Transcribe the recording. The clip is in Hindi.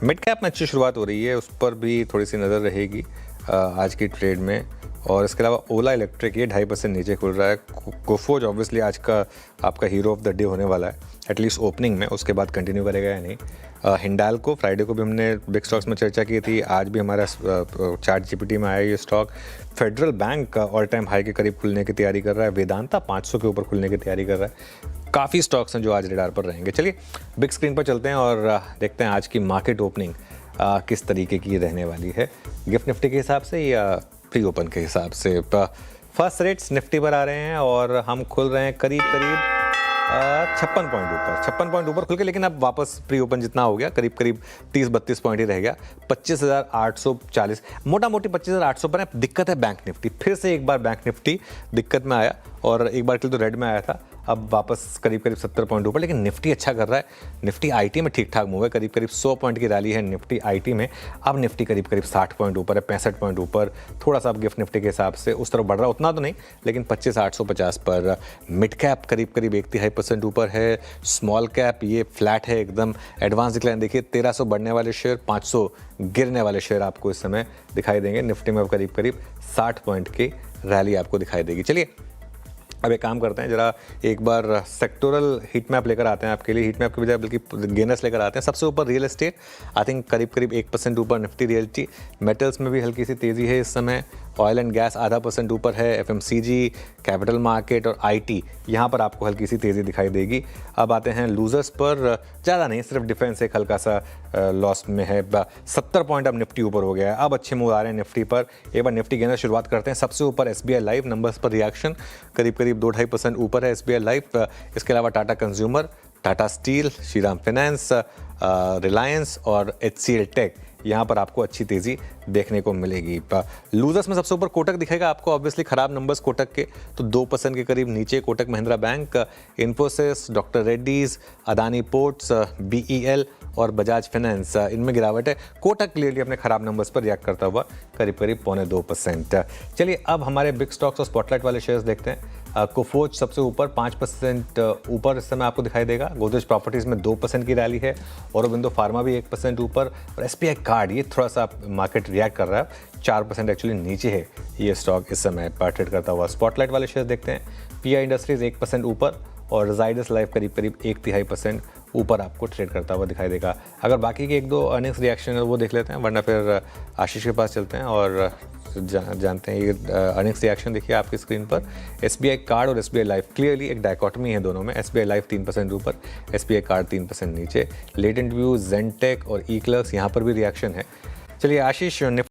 मिड कैप में अच्छी शुरुआत हो रही है, उस पर भी थोड़ी सी नज़र रहेगी आज की ट्रेड में। और इसके अलावा ओला इलेक्ट्रिक ये 2.5% नीचे खुल रहा है। कोफोर्ज ऑब्वियसली आज का आपका हीरो ऑफ द डे होने वाला है, एटलीस्ट ओपनिंग में, उसके बाद कंटिन्यू करेगा या नहीं। हिंडाल्को फ्राइडे को भी हमने बिग स्टॉक्स में चर्चा की थी, आज भी हमारा चार्ट जीपीटी में आया ये स्टॉक। फेडरल बैंक का ऑल टाइम हाई के करीब खुलने की तैयारी कर रहा है। वेदांता 500 के ऊपर खुलने की तैयारी कर रहा है। काफ़ी स्टॉक्स हैं जो आज रेडार पर रहेंगे। चलिए बिग स्क्रीन पर चलते हैं और देखते हैं आज की मार्केट ओपनिंग किस तरीके की रहने वाली है, गिफ्ट निफ्टी के हिसाब से या प्री ओपन के हिसाब से। फर्स्ट रेट्स निफ्टी पर आ रहे हैं और हम खुल रहे हैं करीब 56 पॉइंट ऊपर खुल के, लेकिन अब वापस प्री ओपन जितना हो गया करीब 30-32 पॉइंट ही रह गया। 25,840 मोटा मोटी 25,800 पर है। दिक्कत है बैंक निफ्टी, फिर से एक बार बैंक निफ्टी दिक्कत में आया और एक बार के लिए तो रेड में आया था, अब वापस करीब 70 पॉइंट ऊपर। लेकिन निफ्टी अच्छा कर रहा है। निफ्टी आईटी में ठीक ठाक मूव है, करीब 100 पॉइंट की रैली है निफ्टी आईटी में। अब निफ्टी करीब 60 पॉइंट ऊपर है, 65 पॉइंट ऊपर। थोड़ा सा अब गिफ्ट निफ्टी के हिसाब से उस तरफ बढ़ रहा है, उतना तो नहीं, लेकिन 25,850 पर। मिड कैप करीब 1.5% ऊपर है। स्मॉल कैप ये फ्लैट है एकदम। एडवांस डिक्लाइन देखिए, 1300 बढ़ने वाले शेयर, 500 गिरने वाले शेयर आपको इस समय दिखाई देंगे। निफ्टी में अब करीब 60 पॉइंट की रैली आपको दिखाई देगी। चलिए अब एक काम करते हैं, जरा एक बार सेक्टोरल हीट मैप लेकर आते हैं आपके लिए। हीट मैप के बजाय बल्कि गेनर्स लेकर आते हैं। सबसे ऊपर रियल एस्टेट, आई थिंक करीब 1% ऊपर निफ्टी रियल्टी। मेटल्स में भी हल्की सी तेज़ी है इस समय। ऑयल एंड गैस 0.5% ऊपर है। एफएमसीजी, कैपिटल मार्केट और आईटी, यहाँ पर आपको हल्की सी तेज़ी दिखाई देगी। अब आते हैं लूजर्स पर, ज़्यादा नहीं, सिर्फ डिफेंस एक हल्का सा लॉस में है। 70 पॉइंट अब निफ्टी ऊपर हो गया है। अब अच्छे मूव आ रहे हैं निफ्टी पर। एक बार निफ्टी गेनर शुरुआत करते हैं। सबसे ऊपर एसबीआई लाइफ, नंबर्स पर रिएक्शन करीब 2-2.5% ऊपर है एसबीआई लाइफ। इसके अलावा Tata consumer, Tata steel, Shriram finance, Reliance और एचसीएल टेक, यहाँ पर आपको अच्छी तेज़ी देखने को मिलेगी। लूजर्स में सबसे ऊपर कोटक दिखेगा आपको, ऑब्वियसली खराब नंबर्स कोटक के, तो 2% के करीब नीचे Kotak Mahindra bank, Infosys, doctor Reddy's, Adani ports, BEL और बजाज फाइनेंस, इनमें गिरावट है। कोटक क्लियरली अपने खराब नंबर्स पर रिएक्ट करता हुआ करीब 0.25%। चलिए अब हमारे बिग स्टॉक्स और स्पॉटलाइट वाले शेयर्स देखते हैं। कोफोर्ज सबसे ऊपर 5% ऊपर इस समय आपको दिखाई देगा। गोदरेज प्रॉपर्टीज़ में 2% की रैली है। औरोबिंदो फार्मा भी 1% ऊपर। और एसबीआई कार्ड ये थोड़ा सा मार्केट रिएक्ट कर रहा है, 4% एक्चुअली नीचे है ये स्टॉक इस समय ट्रेड करता हुआ। स्पॉटलाइट वाले शेयर्स देखते हैं। पीआई इंडस्ट्रीज 1% ऊपर और जाइडस लाइफ करीब 1/3% ऊपर आपको ट्रेड करता हुआ दिखाई देगा। अगर बाकी के 1-2 अर्निंग्स रिएक्शन है वो देख लेते हैं, वरना फिर आशीष के पास चलते हैं और जानते हैं। ये अर्निंग्स रिएक्शन देखिए आपकी स्क्रीन पर। एसबीआई कार्ड और एसबीआई लाइफ, क्लियरली एक डायकॉटमी है दोनों में। एसबीआई लाइफ 3% ऊपर, एसबीआई कार्ड 3% नीचे। लेटेंट व्यू, जेंटेक और ई क्लर्क्स, यहाँ पर भी रिएक्शन है। चलिए आशीष, निफ्टी